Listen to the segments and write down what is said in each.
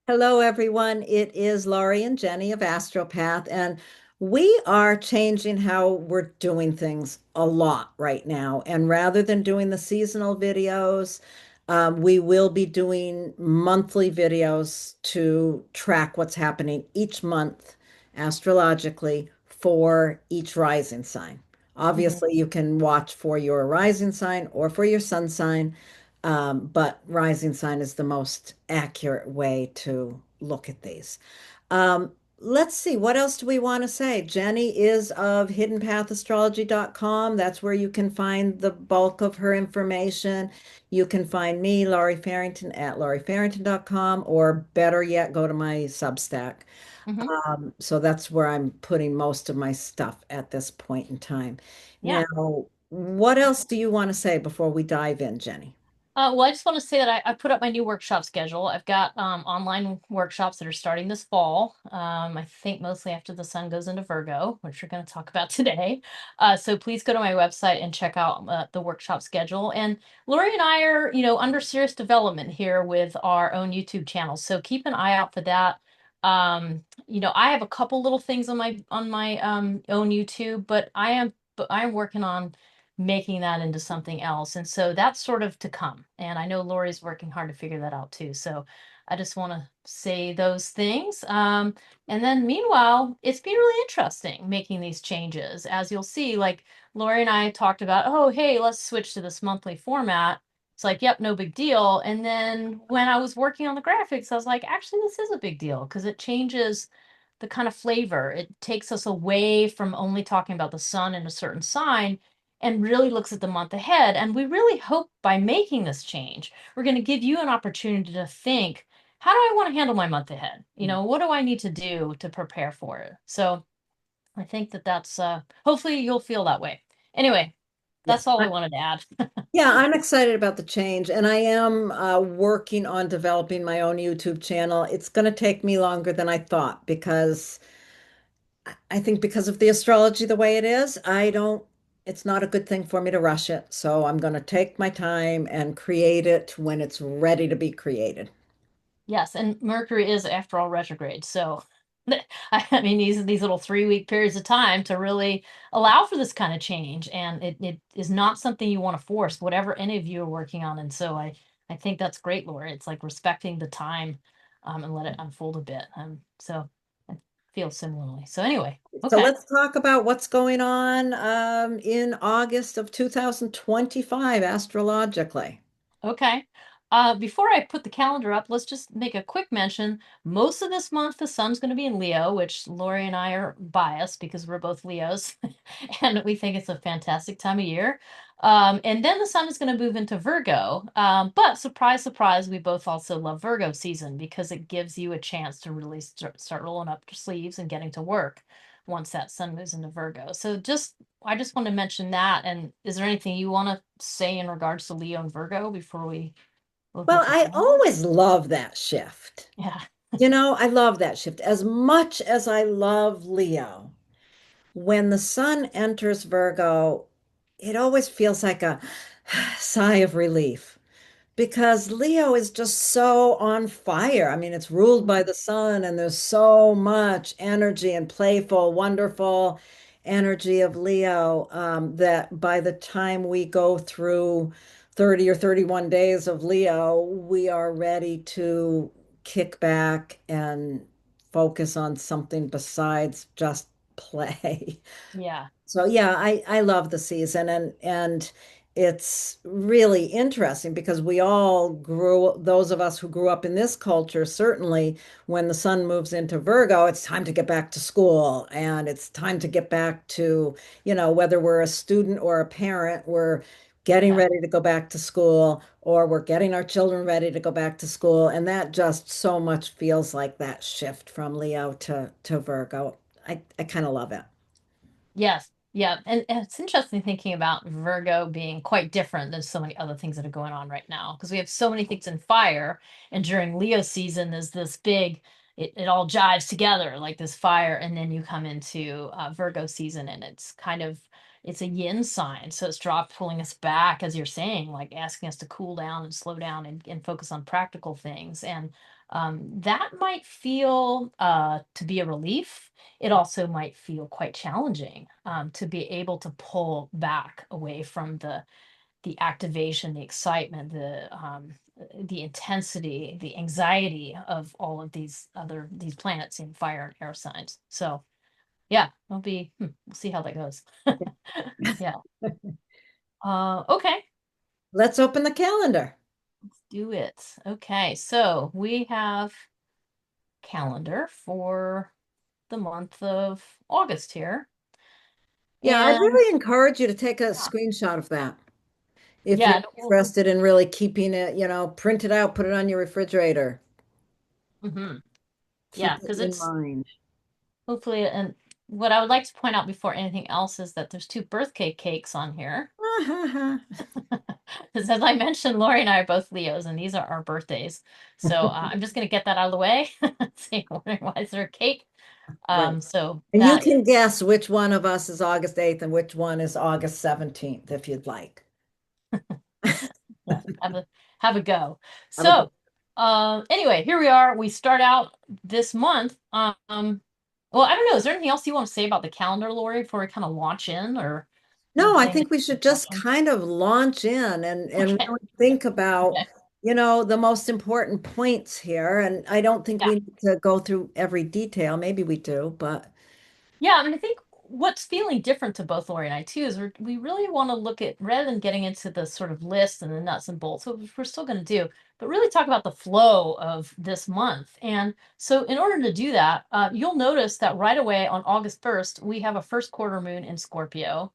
Hello, everyone. It is Laurie and Jenny of Astropath, and we are changing how we're doing things a lot right now. And rather than doing the seasonal videos, we will be doing monthly videos to track what's happening each month astrologically for each rising sign. Mhm. Obviously, you can watch for your rising sign or for your sun sign. But rising sign is the most accurate way to look at these. Let's see, what else do we want to say? Jenny is of hiddenpathastrology.com. That's where you can find the bulk of her information. You can find me, Laurie Farrington, at lauriefarrington.com, or better yet, go to my Substack. Mhm. So that's where I'm putting most of my stuff at this point in time. Yeah. Now, what else do you want to say before we dive in, Jenny? Well, I just want to say that I put up my new workshop schedule. I've got online workshops that are starting this fall. I think mostly after the sun goes into Virgo, which we're going to talk about today. So please go to my website and check out the workshop schedule. And Lori and I are, under serious development here with our own YouTube channel. So keep an eye out for that. I have a couple little things on my own YouTube, but I am working on making that into something else. And so that's sort of to come. And I know Lori's working hard to figure that out too. So I just want to say those things. And then meanwhile, it's been really interesting making these changes. As you'll see, like Lori and I talked about, oh, hey, let's switch to this monthly format. It's like, yep, no big deal. And then when I was working on the graphics, I was like, actually, this is a big deal because it changes the kind of flavor. It takes us away from only talking about the sun in a certain sign and really looks at the month ahead. And we really hope by making this change, we're going to give you an opportunity to think, how do I want to handle my month ahead? What do I need to do to prepare for it? So I think that that's hopefully you'll feel that way. Anyway, Yeah. that's all I wanted to add. Yeah, I'm excited about the change, and I am working on developing my own YouTube channel. It's going to take me longer than I thought because I think because of the astrology the way it is, it's not a good thing for me to rush it. So I'm going to take my time and create it when it's ready to be created. Yes, and Mercury is, after all, retrograde. So, I mean, these little 3 week periods of time to really allow for this kind of change, and it is not something you want to force, whatever any of you are working on. And so, I think that's great, Laura. It's like respecting the time, and let it unfold a bit. So I feel similarly. So anyway, So okay. let's talk about what's going on in August of 2025 astrologically. Okay. Before I put the calendar up, let's just make a quick mention. Most of this month, the sun's going to be in Leo, which Lori and I are biased because we're both Leos, and we think it's a fantastic time of year. And then the sun is going to move into Virgo. But surprise, surprise, we both also love Virgo season because it gives you a chance to really start rolling up your sleeves and getting to work once that sun moves into Virgo. So I just want to mention that. And is there anything you want to say in regards to Leo and Virgo before we look Well, at the I calendar? always love that shift. Yeah. I love that shift as much as I love Leo. When the sun enters Virgo, it always feels like a sigh of relief because Leo is just so on fire. I mean, it's ruled by Mhm. the sun, and there's so much energy and playful, wonderful energy of Leo that by the time we go through 30 or 31 days of Leo, we are ready to kick back and focus on something besides just play. Yeah. So yeah, I love the season, and it's really interesting because we all those of us who grew up in this culture, certainly when the sun moves into Virgo, it's time to get back to school, and it's time to get back to, whether we're a student or a parent, we're getting Yeah. ready to go back to school, or we're getting our children ready to go back to school, and that just so much feels like that shift from Leo to Virgo. I kind of love it. Yes. Yeah. And it's interesting thinking about Virgo being quite different than so many other things that are going on right now because we have so many things in fire. And during Leo season, there's this big, it all jives together like this fire. And then you come into Virgo season and it's kind of it's a yin sign. So it's drop pulling us back, as you're saying, like asking us to cool down and slow down and focus on practical things. And that might feel to be a relief. It also might feel quite challenging to be able to pull back away from the activation, the excitement, the intensity, the anxiety of all of these planets in fire and air signs. So yeah, we'll see how that goes. Yeah. Okay, Let's open the calendar. let's do it. Okay, so we have calendar for the month of August here. Yeah, I'd And really encourage you to take a yeah, screenshot of that if you're yeah, interested in really keeping it, print it out, put it on your refrigerator. yeah, Keep it because in it's mind. hopefully, and what I would like to point out before anything else is that there's two birthday cakes on here. Because as I mentioned, Lori and I are both Leos, and these are our birthdays. So I'm just going to get that out of the way. So you're wondering why is there a cake? Right. So And you that is, can guess which one of us is August 8th and which one is August 17th if you'd like. yeah, have a go. Have a good. So anyway, here we are. We start out this month. Well, I don't know. Is there anything else you want to say about the calendar, Lori, before we kind of launch in, or No, I anything that think we you should just question? kind of launch in and Okay. really think about, Okay. the most important points here. And I don't think Yeah. we need to go through every detail. Maybe we do, but Yeah, I mean, I think what's feeling different to both Lori and I too is we really want to look at rather than getting into the sort of list and the nuts and bolts, which we're still going to do, but really talk about the flow of this month. And so, in order to do that, you'll notice that right away on August 1st, we have a first quarter moon in Scorpio.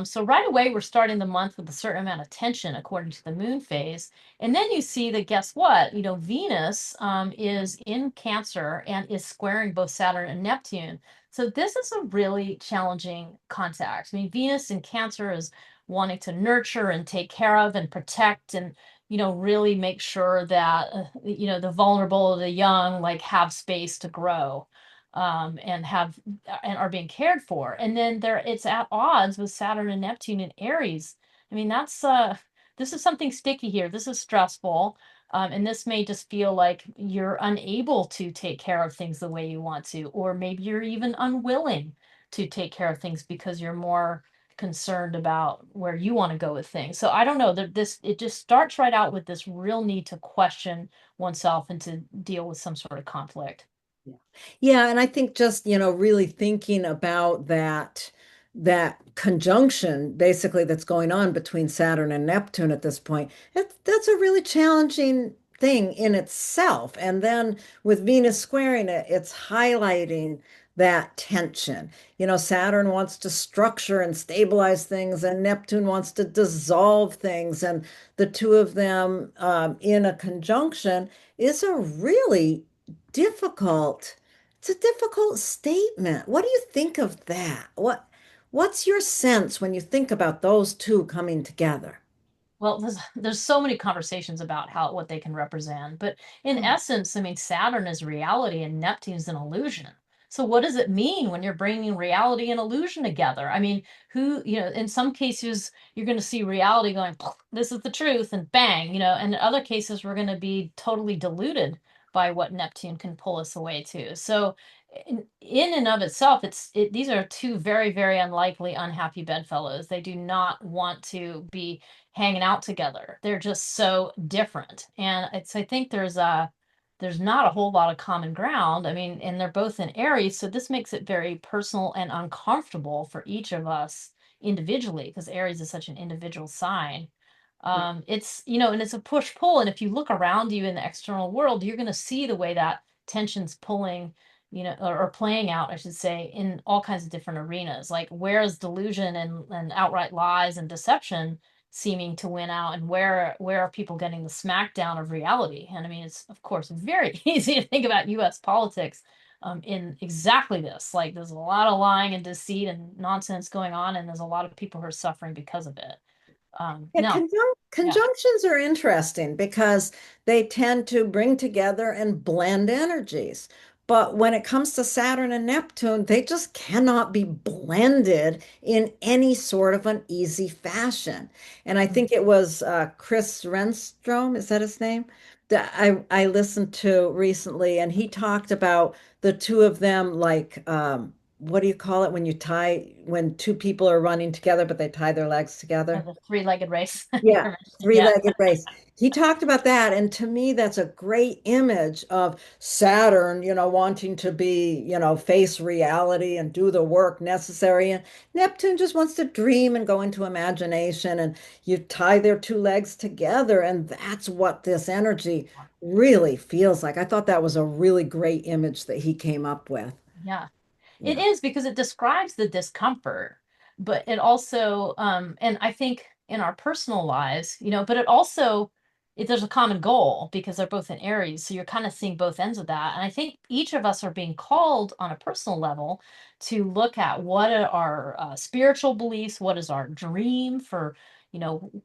So right away, we're starting the month with a certain amount of tension according to the moon phase. And then you see that guess what? Venus is in Cancer and is squaring both Saturn and Neptune. So this is a really challenging contact. I mean, Venus in Cancer is wanting to nurture and take care of and protect and really make sure that the vulnerable, the young, like have space to grow and have and are being cared for. And then it's at odds with Saturn and Neptune in Aries. I mean, that's this is something sticky here. This is stressful. And this may just feel like you're unable to take care of things the way you want to, or maybe you're even unwilling to take care of things because you're more concerned about where you want to go with things. So I don't know that it just starts right out with this real need to question oneself and to deal with some sort of conflict. yeah. Yeah, and I think just, really thinking about that conjunction basically that's going on between Saturn and Neptune at this point, that's a really challenging thing in itself. And then with Venus squaring it, it's highlighting that tension. Saturn wants to structure and stabilize things, and Neptune wants to dissolve things. And the two of them in a conjunction is a really difficult. It's a difficult statement. What do you think of that? What's your sense when you think about those two coming together? Well, there's so many conversations about how what they can represent, but in essence, I mean, Saturn is reality and Neptune's an illusion. So what does it mean when you're bringing reality and illusion together? I mean, in some cases you're going to see reality going, this is the truth, and bang, and in other cases we're going to be totally deluded by what Neptune can pull us away to. So in and of itself, these are two very, very unlikely, unhappy bedfellows. They do not want to be hanging out together. They're just so different. And I think there's not a whole lot of common ground. I mean, and they're both in Aries, so this makes it very personal and uncomfortable for each of us individually, because Aries is such an individual sign. And it's a push pull. And if you look around you in the external world, you're going to see the way that tension's pulling, or playing out, I should say, in all kinds of different arenas. Like, where is delusion and outright lies and deception seeming to win out, and where are people getting the smackdown of reality? And I mean, it's of course very easy to think about U.S. politics in exactly this. Like, there's a lot of lying and deceit and nonsense going on, and there's a lot of people who are suffering because of it. Yeah, No, yeah, conjunctions are interesting because they tend to bring together and blend energies. But when it comes to Saturn and Neptune, they just cannot be blended in any sort of an easy fashion. And I Mm. think it was Chris Renstrom, is that his name? That I listened to recently, and he talked about the two of them like what do you call it when you tie when two people are running together but they tie their legs Oh, together? the three-legged race. Yeah, You're mentioning. Yeah. three-legged race. He talked about that, and to me, that's a great image of Saturn, wanting to be, face reality and do the work necessary. And Neptune just wants to dream and go into imagination, and you tie their two legs together, and that's what this energy really feels like. I thought that was a really great image that he came up with. Yeah. It Yeah. is because it describes the discomfort, but it also, and I think in our personal lives, but it also, there's a common goal because they're both in Aries. So you're kind of seeing both ends of that. And I think each of us are being called on a personal level to look at what are our spiritual beliefs, what is our dream for,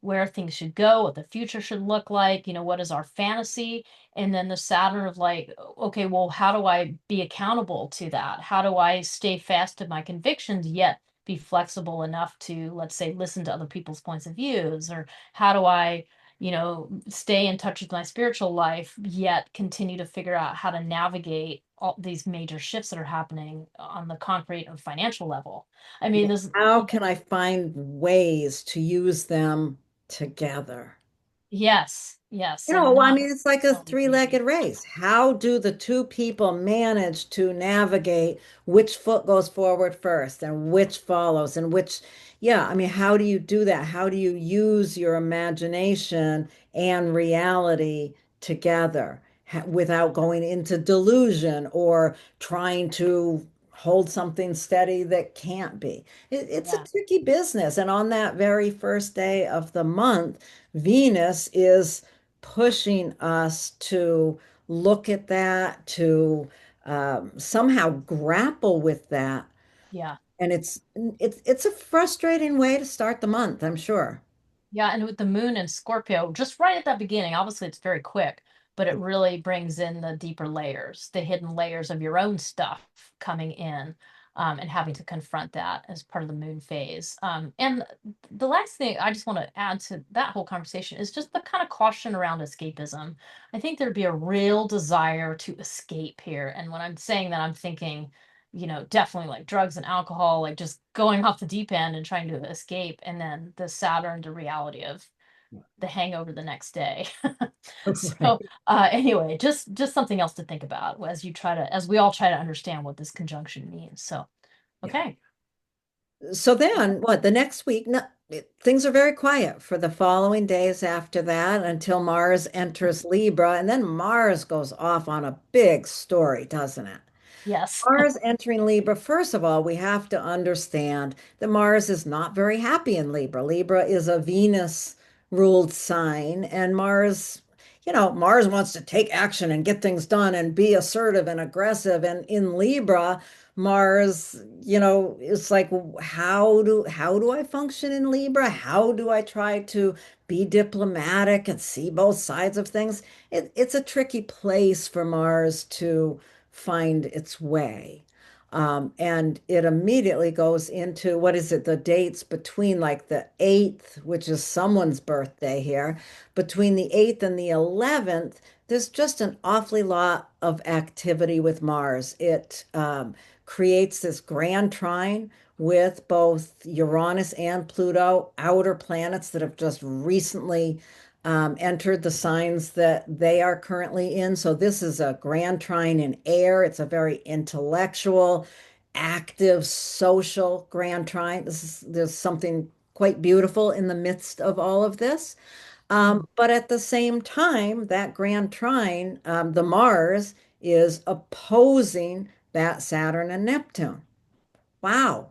where things should go, what the future should look like, what is our fantasy, and then the Saturn of like, okay, well, how do I be accountable to that? How do I stay fast to my convictions yet be flexible enough to, let's say, listen to other people's points of views? Or how do I, stay in touch with my spiritual life yet continue to figure out how to navigate all these major shifts that are happening on the concrete or financial level? I mean, Yeah. there's, How can I find ways to use them together? yes, yes, and I not mean, it's like a totally crazy. three-legged race. How do the two people manage to navigate which foot goes forward first and which follows and which, yeah, I mean, how do you do that? How do you use your imagination and reality together without going into delusion or trying to hold something steady that can't be? It's a Yeah, tricky business. And on that very first day of the month, Venus is pushing us to look at that, to somehow grapple with that. yeah. And it's a frustrating way to start the month, I'm sure. Yeah, and with the moon and Scorpio, just right at that beginning, obviously it's very quick, but it really brings in the deeper layers, the hidden layers of your own stuff coming in, and having to confront that as part of the moon phase. And the last thing I just want to add to that whole conversation is just the kind of caution around escapism. I think there'd be a real desire to escape here. And when I'm saying that, I'm thinking, definitely like drugs and alcohol, like just going off the deep end and trying to escape, and then the Saturn, the reality of the hangover the next day. Right. So anyway, just something else to think about as we all try to understand what this conjunction means. So Yeah. okay. So then, what, the next week, no, things are very quiet for the following days after that until Mars enters Libra, and then Mars goes off on a big story, doesn't it? Yes. Mars entering Libra, first of all, we have to understand that Mars is not very happy in Libra. Libra is a Venus ruled sign, and Mars wants to take action and get things done and be assertive and aggressive. And in Libra, Mars, it's like, how do I function in Libra? How do I try to be diplomatic and see both sides of things? It's a tricky place for Mars to find its way. And it immediately goes into what is it, the dates between like the 8th, which is someone's birthday here, between the 8th and the 11th, there's just an awfully lot of activity with Mars. It creates this grand trine with both Uranus and Pluto, outer planets that have just recently entered the signs that they are currently in. So this is a grand trine in air. It's a very intellectual, active, social grand trine. There's something quite beautiful in the midst of all of this. Mhm. But at the same time, that grand trine, the Mars is opposing that Saturn and Neptune. Wow.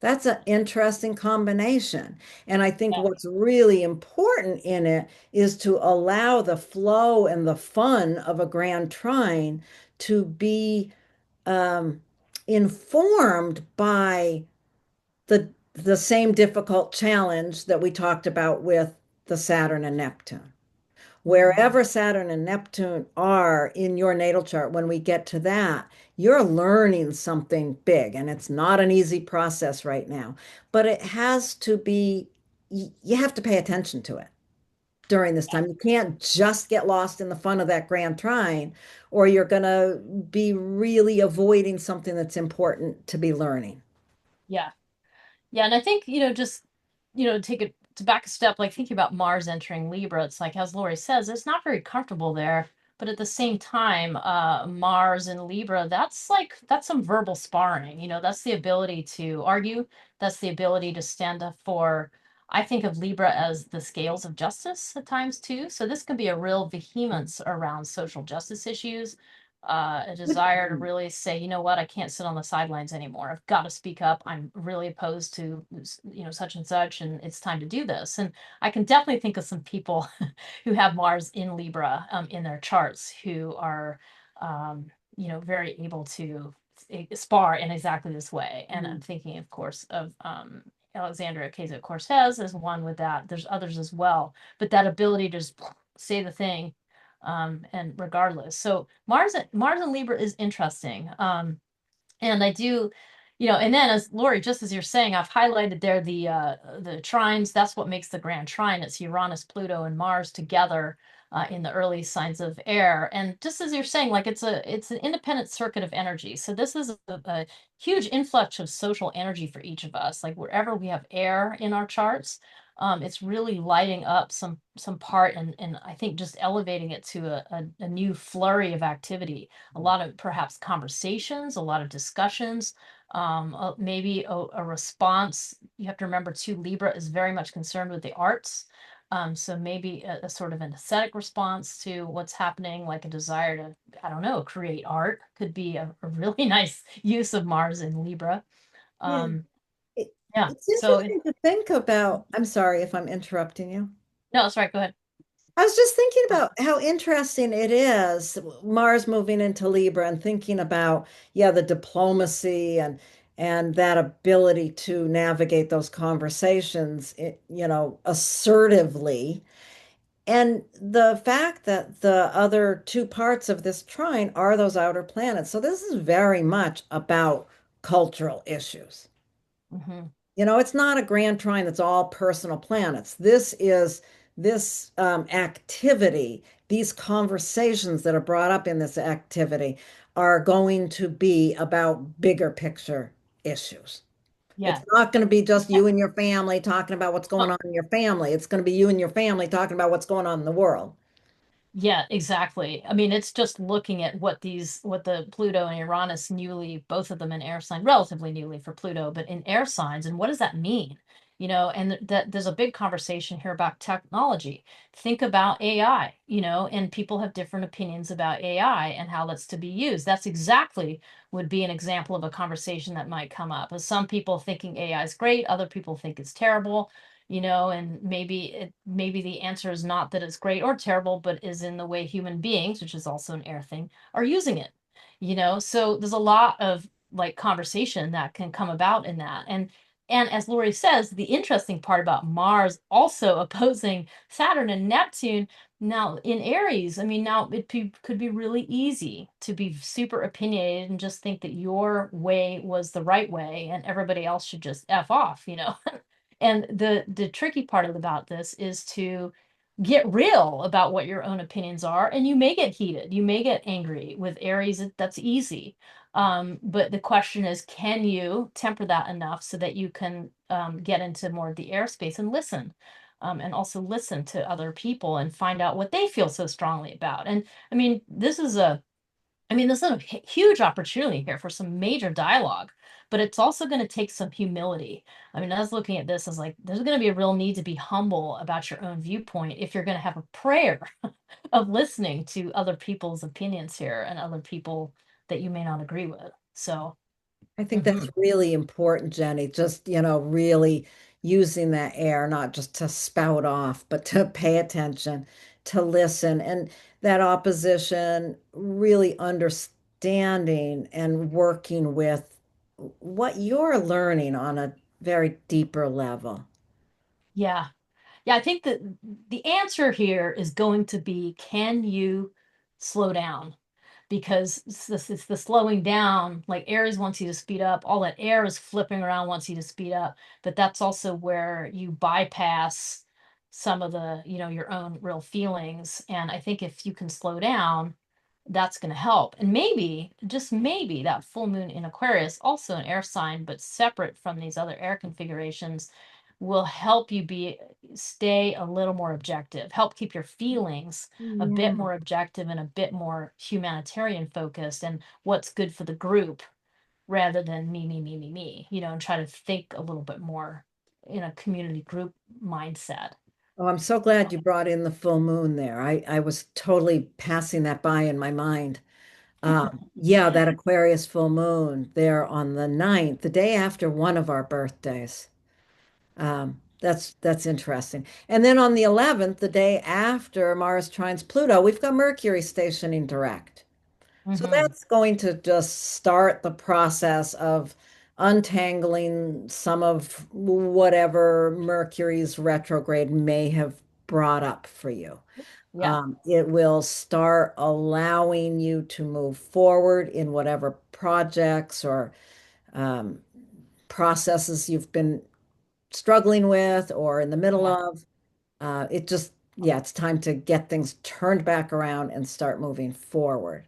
That's an interesting combination. And I think Yeah. what's really important in it is to allow the flow and the fun of a grand trine to be um, informed by the same difficult challenge that we talked about with the Saturn and Neptune. Wherever Saturn and Neptune are in your natal chart, when we get to that, you're learning something big, and it's not an easy process right now, but it has to be, you have to pay attention to it during this time. You can't just get lost in the fun of that grand trine, or you're going to be really avoiding something that's important to be learning. Yeah. Yeah, and I think, just, take it to back a step, like thinking about Mars entering Libra, it's like, as Lori says, it's not very comfortable there. But at the same time, Mars in Libra, that's some verbal sparring. That's the ability to argue. That's the ability to stand up for, I think of Libra as the scales of justice at times too. So this can be a real vehemence around social justice issues, a Good desire to point. really say, you know what, I can't sit on the sidelines anymore. I've got to speak up. I'm really opposed to, such and such, and it's time to do this. And I can definitely think of some people who have Mars in Libra in their charts who are, very able to spar in exactly this way. And I'm thinking, of course, of Alexandria Ocasio-Cortez as one with that. There's others as well, but that ability to just say the thing, and regardless. So Mars and Libra is interesting. And I do, and then as Lori, just as you're saying, I've highlighted there the trines. That's what makes the grand trine. It's Uranus, Pluto, and Mars together in the early signs of air. And just as you're saying, like it's an independent circuit of energy. So this is a huge influx of social energy for each of us. Like wherever we have air in our charts, it's really lighting up some part, and I think just elevating it to a new flurry of activity, a lot of perhaps conversations, a lot of discussions, maybe a response. You have to remember too, Libra is very much concerned with the arts. So maybe a sort of an aesthetic response to what's happening, like a desire to, I don't know, create art could be a really nice use of Mars in Libra. Yeah. Um, It, yeah. it's So, interesting to think about. I'm sorry if I'm interrupting you. no, that's right. Go ahead. I was just thinking about how interesting it is, Mars moving into Libra and thinking about, yeah, the diplomacy and that ability to navigate those conversations, assertively. And the fact that the other two parts of this trine are those outer planets. So this is very much about cultural issues. Hmm. It's not a grand trine that's all personal planets. This activity, these conversations that are brought up in this activity are going to be about bigger picture issues. It's Yeah. not going to be just Yeah. you and your family talking about what's going Well, on in your family. It's going to be you and your family talking about what's going on in the world. yeah, exactly. I mean, it's just looking at what the Pluto and Uranus newly, both of them in air sign, relatively newly for Pluto, but in air signs, and what does that mean? And that there's a big conversation here about technology. Think about AI, and people have different opinions about AI and how that's to be used. That's exactly would be an example of a conversation that might come up. As some people thinking AI is great, other people think it's terrible, and maybe the answer is not that it's great or terrible, but is in the way human beings, which is also an air thing, are using it. So there's a lot of like conversation that can come about in that. And as Lori says, the interesting part about Mars also opposing Saturn and Neptune now in Aries, I mean, now could be really easy to be super opinionated and just think that your way was the right way and everybody else should just F off. And the tricky part about this is to get real about what your own opinions are, and you may get heated, you may get angry. With Aries, that's easy. But the question is, can you temper that enough so that you can get into more of the airspace and listen, and also listen to other people and find out what they feel so strongly about. And I mean, this is a huge opportunity here for some major dialogue, but it's also going to take some humility. I mean, I was looking at this as like, there's going to be a real need to be humble about your own viewpoint if you're going to have a prayer of listening to other people's opinions here and other people that you may not agree with. So, I think that's mhm. really important, Jenny. Just, really using that air, not just to spout off, but to pay attention, to listen, and that opposition, really understanding and working with what you're learning on a very deeper level. Yeah. Yeah, I think that the answer here is going to be, can you slow down? Because it's the slowing down, like Aries wants you to speed up, all that air is flipping around, wants you to speed up, but that's also where you bypass some of the, your own real feelings. And I think if you can slow down, that's going to help. And maybe, just maybe, that full moon in Aquarius, also an air sign but separate from these other air configurations, will help you stay a little more objective, help keep your feelings a bit Yeah. more objective and a bit more humanitarian focused and what's good for the group rather than me, and try to think a little bit more in a community group mindset. Oh, I'm so glad you brought in the full moon there. I was totally passing that by in my mind. Yeah, that Aquarius full moon there on the 9th, the day after one of our birthdays. That's interesting. And then on the 11th, the day after Mars trines Pluto, we've got Mercury stationing direct. So Hmm. that's going to just start the process of untangling some of whatever Mercury's retrograde may have brought up for you. Yeah, It will start allowing you to move forward in whatever projects or um, processes you've been struggling with or in the middle yeah. of. Yeah, it's time to get things turned back around and start moving forward.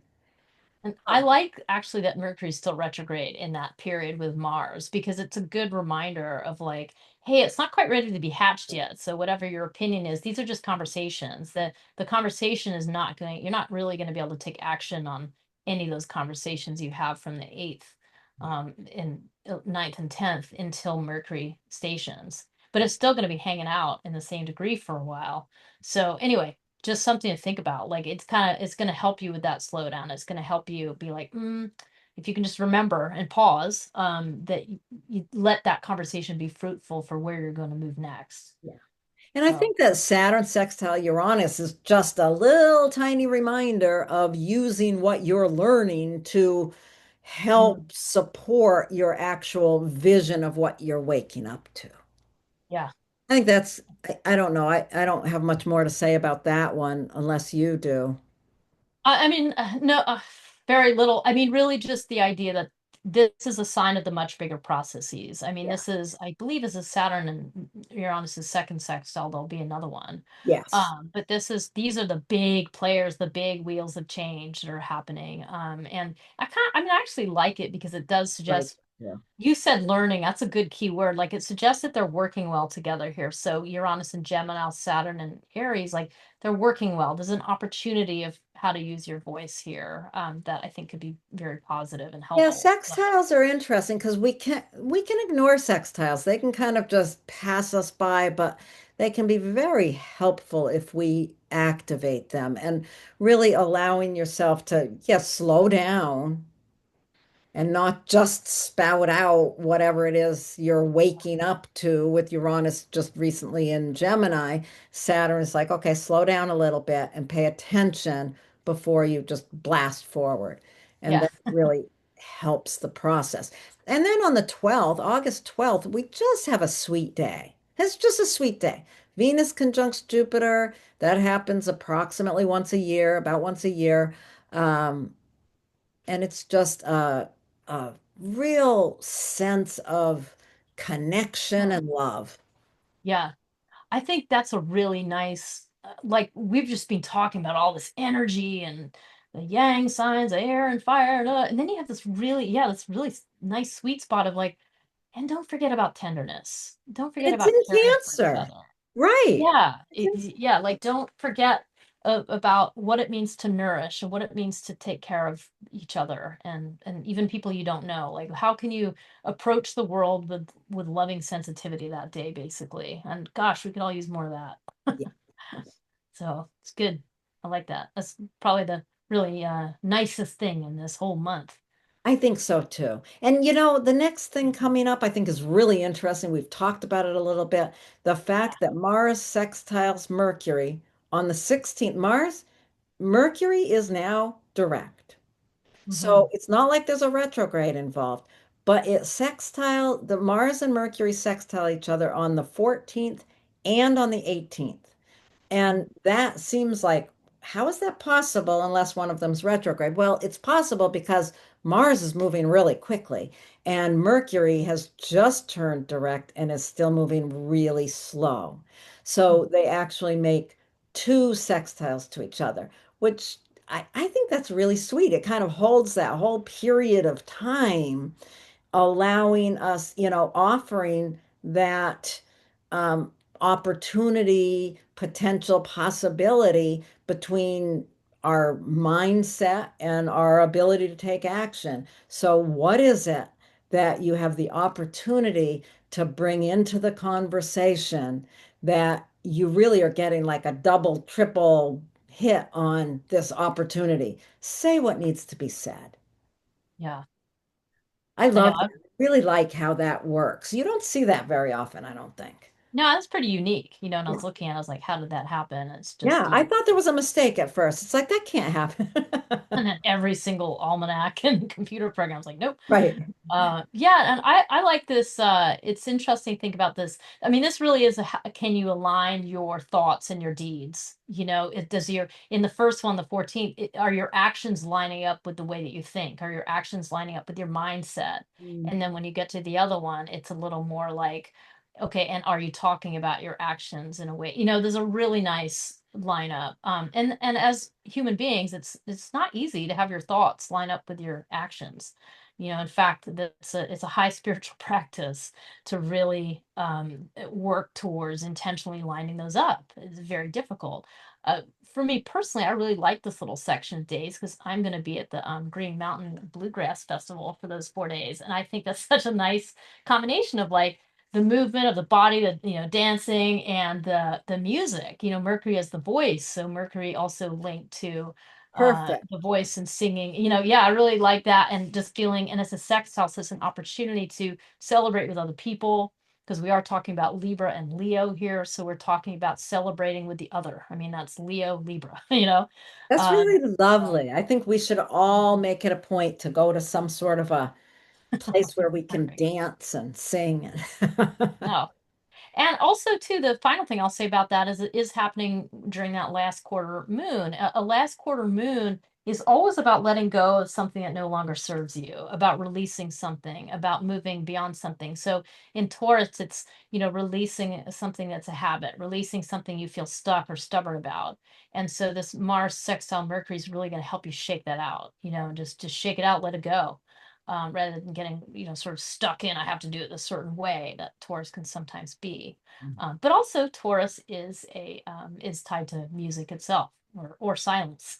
And I like actually that Mercury's still retrograde in that period with Mars because it's a good reminder of like, hey, it's not quite ready to be hatched yet. So whatever your opinion is, these are just conversations. The conversation is not going, you're not really going to be able to take action on any of those conversations you have from the 8th and 9th and 10th until Mercury stations. But it's still going to be hanging out in the same degree for a while. So anyway, just something to think about. Like it's going to help you with that slowdown. It's going to help you be like, if you can just remember and pause, that you let that conversation be fruitful for where you're going to move next. Yeah. And I So think that Saturn sextile Uranus is just a little tiny reminder of using what you're learning to mm, help support your actual vision of what you're waking up to. yeah. I think I don't know. I don't have much more to say about that one unless you do. I mean, no, very little. I mean, really just the idea that this is a sign of the much bigger processes. I mean, Yeah. this is, I believe, is a Saturn and Uranus's second sextile. There'll be another one. Yes. But these are the big players, the big wheels of change that are happening. And I mean, I actually like it because it does Like, suggest, yeah. you said learning, that's a good key word. Like it suggests that they're working well together here. So Uranus and Gemini, Saturn and Aries, like they're working well. There's an opportunity of how to use your voice here that I think could be very positive and Yeah, helpful. So, sextiles are interesting because we can ignore sextiles. They can kind of just pass us by, but they can be very helpful if we activate them and really allowing yourself to, yes, slow down and not just spout out whatever it is you're waking up to with Uranus just recently in Gemini. Saturn is like, okay, slow down a little bit and pay attention before you just blast forward. And yeah. that really helps the process. And then on the 12th, August 12th, we just have a sweet day. It's just a sweet day. Venus conjuncts Jupiter. That happens approximately once a year, about once a year. Um, and it's just a real sense of connection Hmm. and love. Yeah. I think that's a really nice, like we've just been talking about all this energy and the yang signs, air and fire, and then you have this really, yeah, this really nice sweet spot of like, and don't forget about tenderness. Don't forget It's about in caring for each Cancer, other. right? Yeah, It's in- yeah, like don't forget about what it means to nourish and what it means to take care of each other and even people you don't know. Like how can you approach the world with loving sensitivity that day, basically? And gosh, we could all use more of that. yeah, So it's good. I like that. That's probably the really nicest thing in this whole month. I think so too. And the next thing coming up, I think is really interesting. We've talked about it a little bit. The fact that Mars sextiles Mercury on the 16th, Mercury is now direct. Hmm. So it's not like there's a retrograde involved, but the Mars and Mercury sextile each other on the 14th and on the 18th. And that seems like, how is that possible unless one of them's retrograde? Well, it's possible because Mars is moving really quickly, and Mercury has just turned direct and is still moving really slow. So they actually make two sextiles to each other, which I think that's really sweet. It kind of holds that whole period of time, allowing us, offering that um, opportunity, potential possibility between our mindset and our ability to take action. So, what is it that you have the opportunity to bring into the conversation that you really are getting like a double, triple hit on this opportunity? Say what needs to be said. Yeah. I I know. love that. I really like how that works. You don't see that very often, I don't think. No, that's pretty unique, and I Yeah. was looking at it, I was like, how did that happen? It's just, Yeah, I thought there was a mistake at first. It's like that can't happen. and then every single almanac and computer program's like, nope. Right. Yeah, and I like this. It's interesting to think about this. I mean, this really is can you align your thoughts and your deeds? It does your in the first one, the 14th, are your actions lining up with the way that you think? Are your actions lining up with your mindset? Mm. And then when you get to the other one, it's a little more like, okay, and are you talking about your actions in a way? There's a really nice lineup. And as human beings, it's not easy to have your thoughts line up with your actions. In fact, it's a high spiritual practice to really work towards intentionally lining those up. It's very difficult. For me personally, I really like this little section of days because I'm going to be at the Green Mountain Bluegrass Festival for those 4 days, and I think that's such a nice combination of like the movement of the body, the dancing, and the music. Mercury has the voice, so Mercury also linked to Perfect. the voice and singing. Yeah, I really like that, and just feeling, and it's a sextile, so it's an opportunity to celebrate with other people because we are talking about Libra and Leo here, so we're talking about celebrating with the other. I mean, that's Leo, Libra, That's Um, really lovely. I think we should all make it a point to go to some sort of a place where we can perfect. dance and sing. No, and also, too, the final thing I'll say about that is it is happening during that last quarter moon. A last quarter moon is always about letting go of something that no longer serves you, about releasing something, about moving beyond something. So in Taurus, it's, releasing something that's a habit, releasing something you feel stuck or stubborn about. And so this Mars sextile Mercury is really going to help you shake that out, just shake it out, let it go, rather than getting, sort of stuck in, I have to do it a certain way that Taurus can sometimes be. But also Taurus is tied to music itself or silence.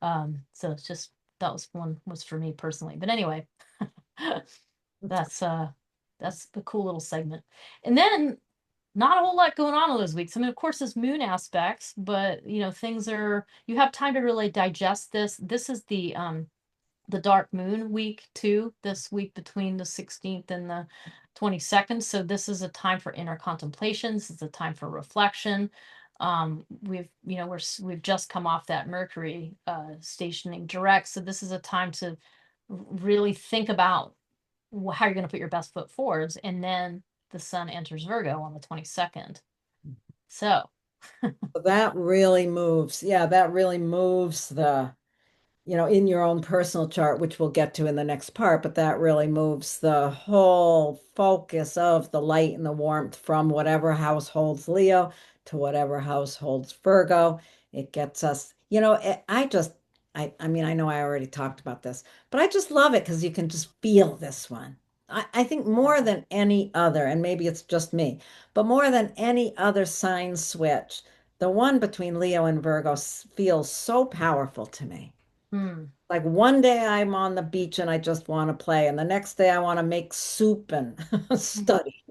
So it's just that was one was for me personally. But anyway, that's uh that's the cool little segment. And then not a whole lot going on those weeks. I mean, of course, there's moon aspects, but things are you have time to really digest this. This is the dark moon week too, this week between the 16th and the 22nd. So this is a time for inner contemplations. It's a time for reflection. We've just come off that Mercury stationing direct. So this is a time to really think about how you're going to put your best foot forwards. And then the sun enters Virgo on the 22nd. So, That really moves. Yeah, that really moves in your own personal chart, which we'll get to in the next part, but that really moves the whole focus of the light and the warmth from whatever house holds Leo to whatever house holds Virgo. It gets us, I mean, I know I already talked about this, but I just love it because you can just feel this one. I think more than any other, and maybe it's just me, but more than any other sign switch, the one between Leo and Virgo feels so powerful to me. hmm. Like one day I'm on the beach and I just want to play, and the next day I want to make soup and study.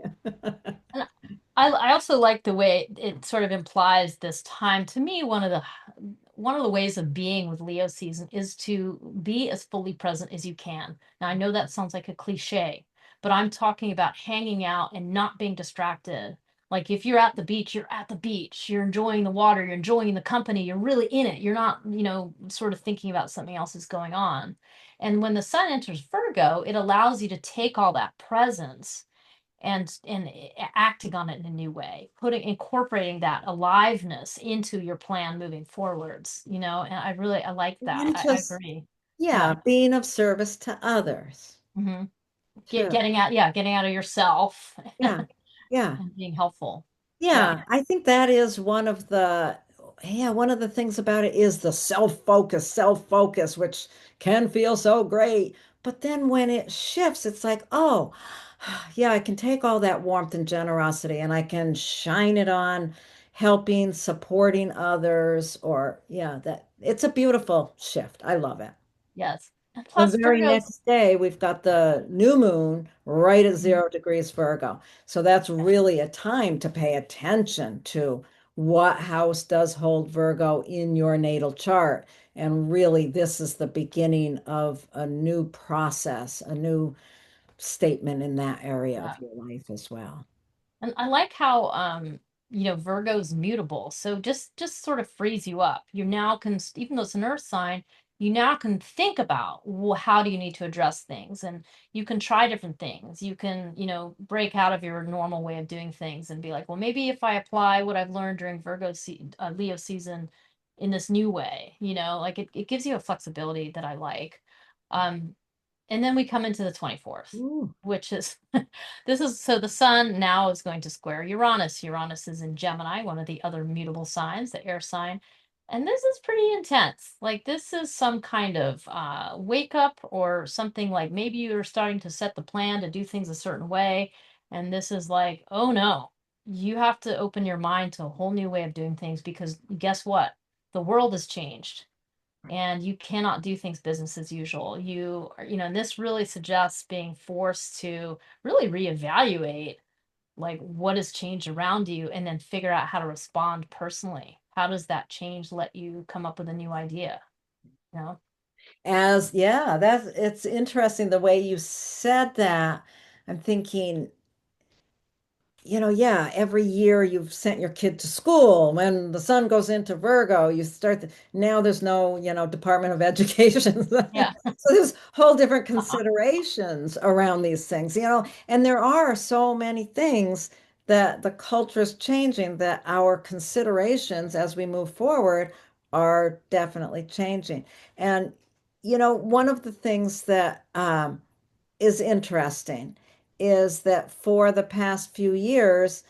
And I also like the way it sort of implies this time. To me, one of the ways of being with Leo season is to be as fully present as you can. Now, I know that sounds like a cliche, but I'm talking about hanging out and not being distracted. Like if you're at the beach, you're at the beach, you're enjoying the water, you're enjoying the company, you're really in it. You're not, sort of thinking about something else is going on. And when the sun enters Virgo, it allows you to take all that presence and acting on it in a new way, incorporating that aliveness into your plan moving forwards, and I like that. And I just, agree. Yeah. yeah, being of service to others hmm too. getting out of yourself Yeah. Yeah. and being helpful. Yeah. Yeah, I think that is one of the things about it is the self-focus, which can feel so great. But then when it shifts, it's like, oh, yeah, I can take all that warmth and generosity and I can shine it on helping, supporting others, or yeah, that it's a beautiful shift. I love it. Yes. And The plus very Virgo's. next day, we've got the new moon right at Mhm. 0 degrees Virgo. So that's really a time to pay attention to what house does hold Virgo in your natal chart. And really, this is the beginning of a new process, a new statement in that area Yeah. of your life as well. And I like how Virgo's mutable. So just sort of frees you up. You now can, even though it's an earth sign, you now can think about, well, how do you need to address things, and you can try different things. You can, break out of your normal way of doing things and be like, well, maybe if I apply what I've learned during Leo season in this new way, like it gives you a flexibility that I like. Um, and then we come into the 24th, Ooh. which is this is so the sun now is going to square Uranus. Uranus is in Gemini, one of the other mutable signs, the air sign. And this is pretty intense. Like this is some kind of wake up, or something, like maybe you're starting to set the plan to do things a certain way. And this is like, oh no, you have to open your mind to a whole new way of doing things, because guess what? The world has changed and you cannot do things business as usual. And this really suggests being forced to really reevaluate like what has changed around you, and then figure out how to respond personally. How does that change let you come up with a new idea? You know? Yeah, it's interesting the way you said that. I'm thinking, yeah, every year you've sent your kid to school. When the sun goes into Virgo, now there's no, Department of Education. Yeah. So there's whole different Uh-huh. considerations around these things, and there are so many things that the culture is changing that our considerations as we move forward are definitely changing. And, one of the things that is interesting is that for the past few years,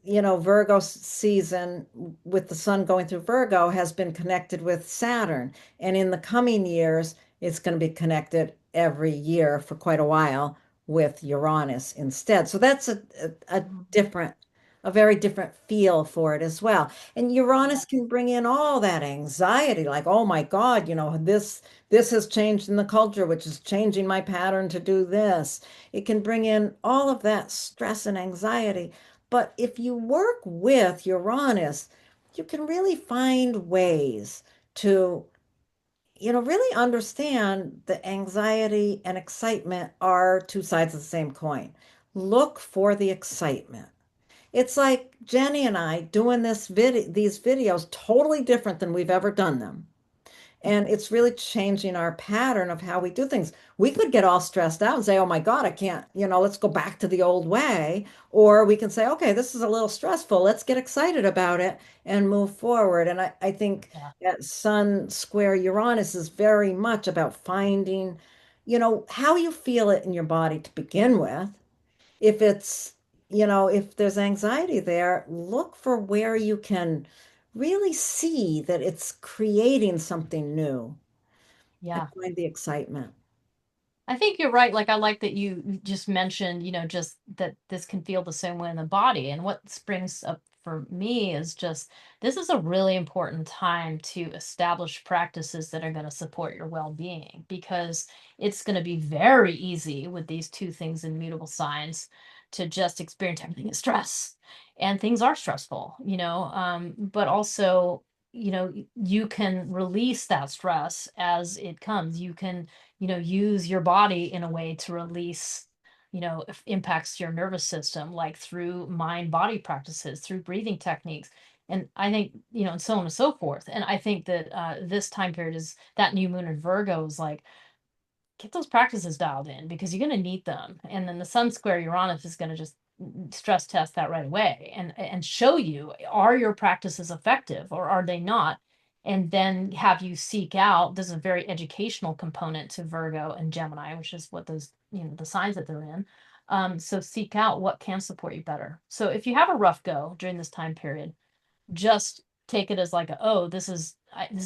Virgo season with the sun going through Virgo has been connected with Saturn. And in the coming years, it's going to be connected every year for quite a while with Uranus instead. So that's a Mhm. different, a very different feel for it as well. And Yeah. Uranus can bring in all that anxiety, like, oh my God, this has changed in the culture, which is changing my pattern to do this. It can bring in all of that stress and anxiety. But if you work with Uranus, you can really find ways to, really understand that anxiety and excitement are two sides of the same coin. Look for the excitement. It's like Jenny and I doing these videos totally different than we've ever done them. And it's really changing our pattern of how we do things. We could get all stressed out and say, oh my God, I can't, let's go back to the old way. Or we can say, okay, this is a little stressful. Let's get excited about it and move forward. And I think Yeah. that Sun square Uranus is very much about finding, how you feel it in your body to begin with. If it's, if there's anxiety there, look for where you can really see that it's creating something new and Yeah. find the excitement. I think you're right. Like, I like that you just mentioned, just that this can feel the same way in the body. And what springs up for me is just this is a really important time to establish practices that are going to support your well-being, because it's going to be very easy with these two things in mutable signs to just experience everything as stress. And things are stressful, but also, you can release that stress as it comes. You can use your body in a way to release, if impacts your nervous system, like through mind body practices, through breathing techniques. And I think, and so on and so forth. And I think that this time period is that new moon in Virgo is like get those practices dialed in because you're going to need them. And then the Sun square Uranus is going to just stress test that right away and show you, are your practices effective or are they not? And then have you seek out, there's a very educational component to Virgo and Gemini, which is what those, the signs that they're in. So seek out what can support you better. So if you have a rough go during this time period, just take it as like, oh, this is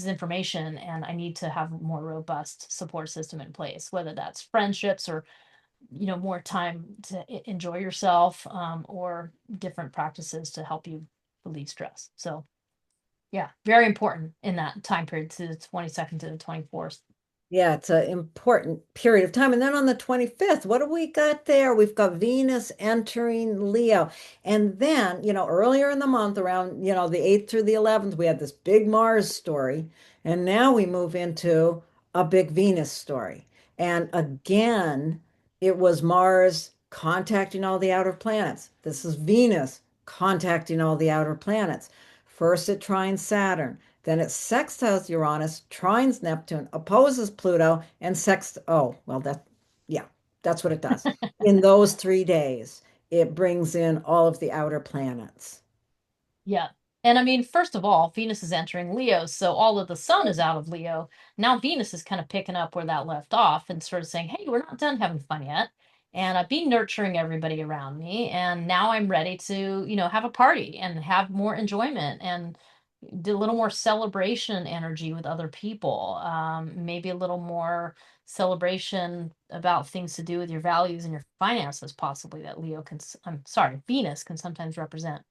information and I need to have a more robust support system in place, whether that's friendships or more time to enjoy yourself, or different practices to help you relieve stress. So yeah, very important in that time period to the 22nd to the 24th. Yeah, it's an important period of time. And then on the 25th, what do we got there? We've got Venus entering Leo. And then, earlier in the month, around, the 8th through the 11th, we had this big Mars story. And now we move into a big Venus story. And again, it was Mars contacting all the outer planets. This is Venus contacting all the outer planets. First, it trines Saturn. Then it sextiles Uranus, trines Neptune, opposes Pluto, and oh, well, yeah, that's what it does. In those 3 days, it brings in all of the outer planets. Yeah. And I mean, first of all, Venus is entering Leo, so all of the sun is out of Leo. Now Venus is kind of picking up where that left off and sort of saying, hey, we're not done having fun yet. And I've been nurturing everybody around me. And now I'm ready to, have a party and have more enjoyment and do a little more celebration energy with other people. Maybe a little more celebration about things to do with your values and your finances, possibly that I'm sorry, Venus can sometimes represent.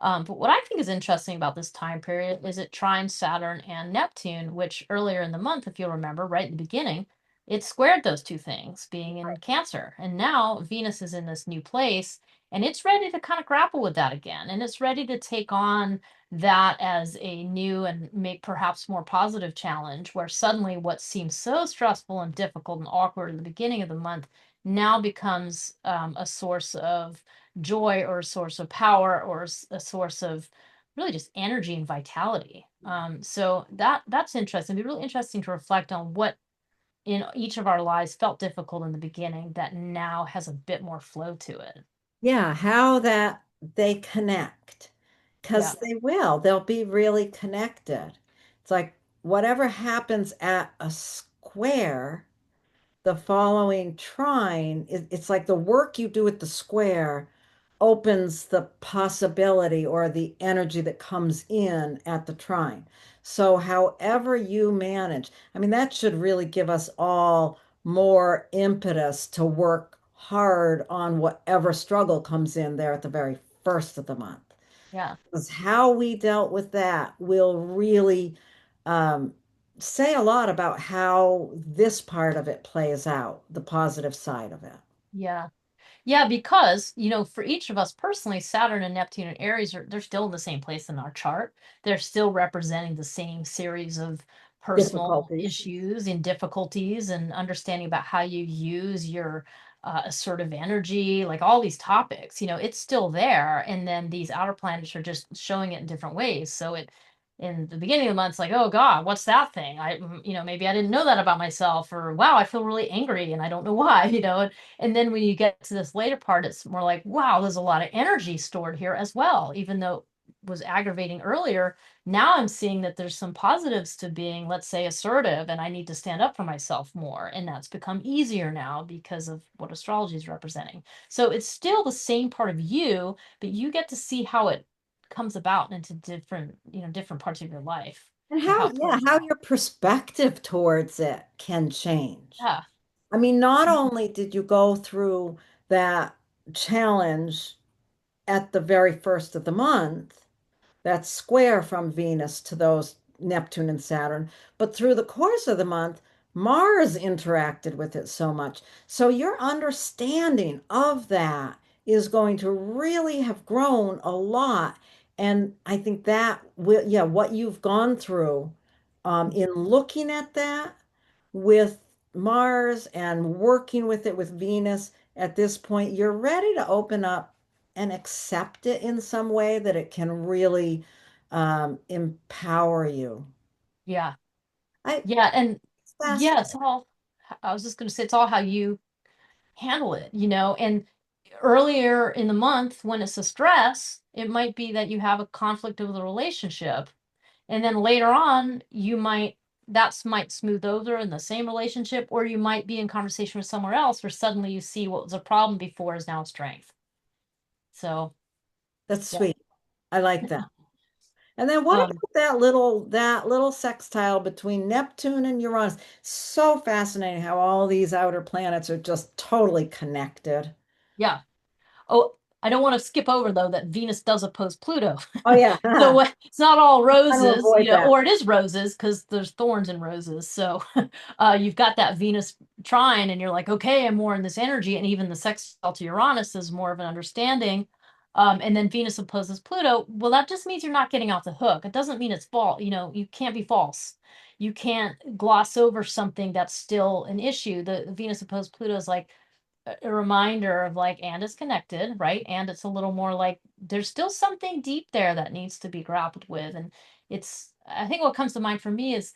But what I think is interesting about this time period is it trines Saturn and Neptune, which earlier in the month, if you'll remember, right at the beginning, it squared those two things, being in Cancer. And now Venus is in this new place and it's ready to kind of grapple with that again. And it's ready to take on that as a new and make perhaps more positive challenge where suddenly what seems so stressful and difficult and awkward in the beginning of the month now becomes a source of joy or a source of power or a source of really just energy and vitality. So that's interesting. It'd be really interesting to reflect on what in each of our lives felt difficult in the beginning that now has a bit more flow to it. Yeah, how that they connect, Yeah, because they'll be really connected. It's like whatever happens at a square, the following trine, it's like the work you do at the square opens the possibility or the energy that comes in at the trine. So, however you manage, I mean, that should really give us all more impetus to work hard on whatever struggle comes in there at the very first of the month. yeah. Because how we dealt with that will really um, say a lot about how this part of it plays out, the positive side of it. Yeah. Yeah, because, for each of us personally, Saturn and Neptune and Aries they're still in the same place in our chart. They're still representing the same series of personal Difficulties. issues and difficulties and understanding about how you use your assertive energy, like all these topics, it's still there. And then these outer planets are just showing it in different ways. So in the beginning of the month, it's like, oh God, what's that thing? Maybe I didn't know that about myself, or wow, I feel really angry and I don't know why, and then when you get to this later part, it's more like, wow, there's a lot of energy stored here as well, even though it was aggravating earlier. Now I'm seeing that there's some positives to being, let's say, assertive, and I need to stand up for myself more. And that's become easier now because of what astrology is representing. So it's still the same part of you, but you get to see how it comes about into different parts of your life And and how, how it yeah, plays how out. your perspective towards it can change. Yeah. I mean, not only did you go through that challenge at the very first of the month, that square from Venus to those Neptune and Saturn. But through the course of the month, Mars interacted with it so much. So your understanding of that is going to really have grown a lot. And I think that will, yeah, what you've gone through in looking at that with Mars and working with it with Venus at this point, you're ready to open up and accept it in some way that it can really empower you. Yeah. I Yeah. And it's yeah, fascinating. it's all. I was just going to say, it's all how you handle it, and earlier in the month when it's a stress, it might be that you have a conflict of the relationship. And then later on, might smooth over in the same relationship, or you might be in conversation with somewhere else where suddenly you see what was a problem before is now a strength. So, That's yeah. sweet. I like that. And then what Um, about that little sextile between Neptune and Uranus? So fascinating how all these outer planets are just totally connected. yeah. Oh, I don't want to skip over though that Venus does oppose Pluto. Oh yeah, So it's not all trying to roses, avoid that. or it is roses because there's thorns in roses. So you've got that Venus trine, and you're like, okay, I'm more in this energy, and even the sextile to Uranus is more of an understanding. And then Venus opposes Pluto. Well, that just means you're not getting off the hook. It doesn't mean it's false. You can't be false. You can't gloss over something that's still an issue. The Venus opposed Pluto is like a reminder of like, and it's connected, right? And it's a little more like there's still something deep there that needs to be grappled with. And I think what comes to mind for me is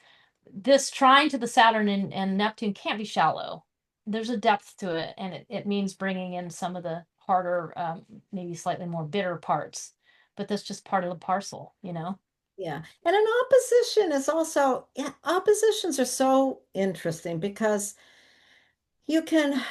this trine to the Saturn and Neptune can't be shallow. There's a depth to it, and it means bringing in some of the harder, maybe slightly more bitter parts. But that's just part of the parcel. Yeah. And an opposition is also, yeah, oppositions are so interesting because you can,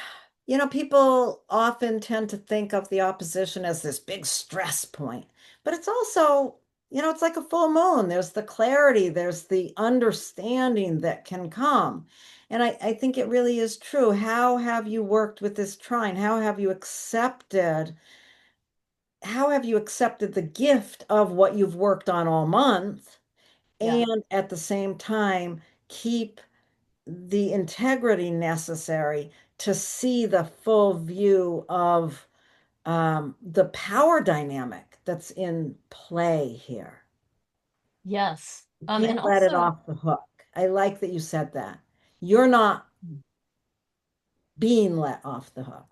people often tend to think of the opposition as this big stress point, but it's also, it's like a full moon. There's the clarity, there's the understanding that can come. And I think it really is true. How have you worked with this trine? How have you accepted the gift of what you've worked on all month? Yeah. And at the same time, keep the integrity necessary to see the full view of the power dynamic that's in play here. Yes. You And can't let it also, off the hook. I like that you said that. You're not being let off the hook.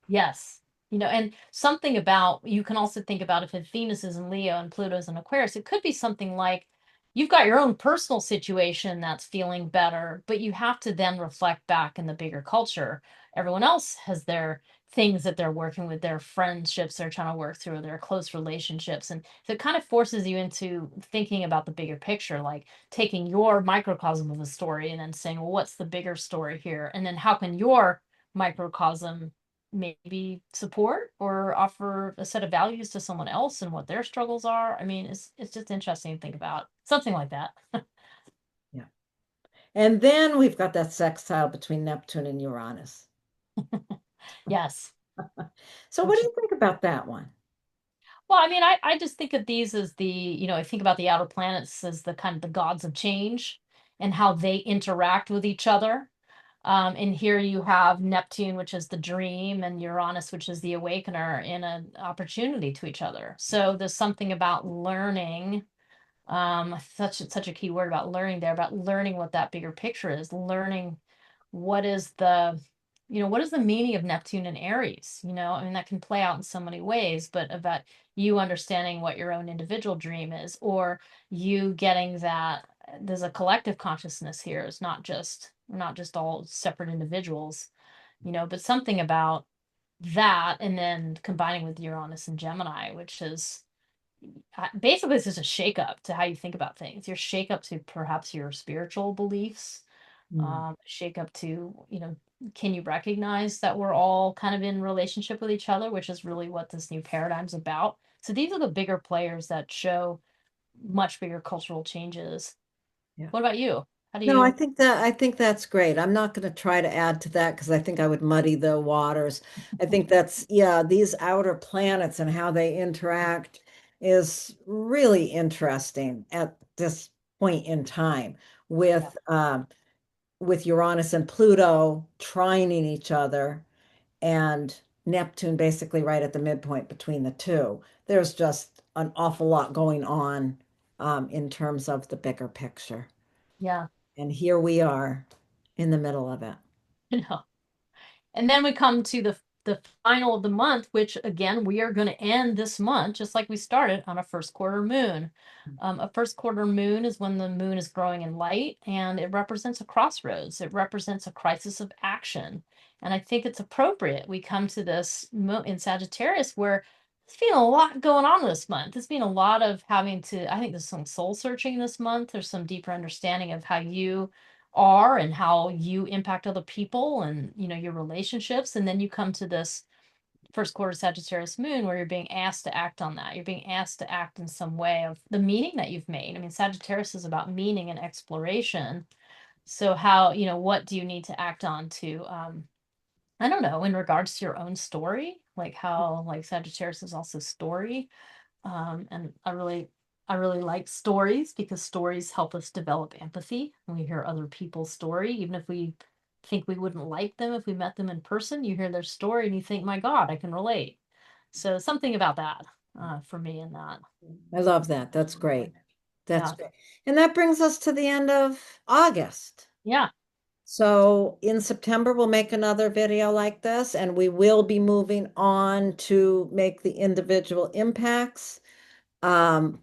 yes. And something about you can also think about if Venus is in Leo and Pluto's in Aquarius, it could be something like you've got your own personal situation that's feeling better, but you have to then reflect back in the bigger culture. Everyone else has their things that they're working with, their friendships they're trying to work through, or their close relationships. And so it kind of forces you into thinking about the bigger picture, like taking your microcosm of a story and then saying, well, what's the bigger story here? And then how can your microcosm maybe support or offer a set of values to someone else and what their struggles are. I mean, it's just interesting to think about something like that. Yeah. And then we've got that sextile between Neptune and Uranus. Yes. So what do Which you think about that one? Well, I mean, I just think of these as I think about the outer planets as the kind of the gods of change and how they interact with each other. And here you have Neptune, which is the dream, and Uranus, which is the awakener, in an opportunity to each other. So there's something about learning, such a key word about learning there, about learning what that bigger picture is, learning what is the meaning of Neptune and Aries. I mean, that can play out in so many ways, but about you understanding what your own individual dream is, or you getting that there's a collective consciousness here. It's not just we're not just all separate individuals, but something about that, and then combining with Uranus and Gemini, which is basically it's just a shakeup to how you think about things. Your shakeup to perhaps your spiritual beliefs, Hmm. shake up to, can you recognize that we're all kind of in relationship with each other, which is really what this new paradigm's about. So these are the bigger players that show much bigger cultural changes. Yeah. What about you? How do No, I you? think that I think that's great. I'm not going to try to add to that because I think I would muddy the waters. I think that's, yeah, these outer planets and how they interact is really interesting at this point in time Yeah. with Uranus and Pluto trining each other and Neptune basically right at the midpoint between the two. There's just an awful lot going on in terms of the bigger picture. Yeah. And here we are in the middle of it. And then we come to the final of the month, which again, we are going to end this month, just like we started, on a first quarter moon. A first quarter moon is when the moon is growing in light, and it represents a crossroads. It represents a crisis of action. And I think it's appropriate we come to this in Sagittarius where there's been a lot going on this month. There's been a lot of having to, I think there's some soul searching this month. There's some deeper understanding of how you are and how you impact other people and your relationships, and then you come to this first quarter Sagittarius moon where you're being asked to act on that. You're being asked to act in some way of the meaning that you've made. I mean, Sagittarius is about meaning and exploration. So how, what do you need to act on to I don't know, in regards to your own story, like how like Sagittarius is also story. And I really like stories because stories help us develop empathy when we hear other people's story, even if we think we wouldn't like them if we met them in person. You hear their story and you think, my God, I can relate. So something about that for me in that. I love that. That's great. That's Yeah. great. And that brings us to the end of August. Yeah. So in September, we'll make another video like this, and we will be moving on to make the individual impacts. Um,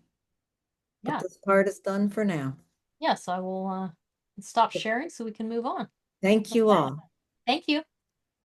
but Yeah. this part is done for now. Yes, I will stop sharing so we can move on. Thank you Okay. all. Thank you.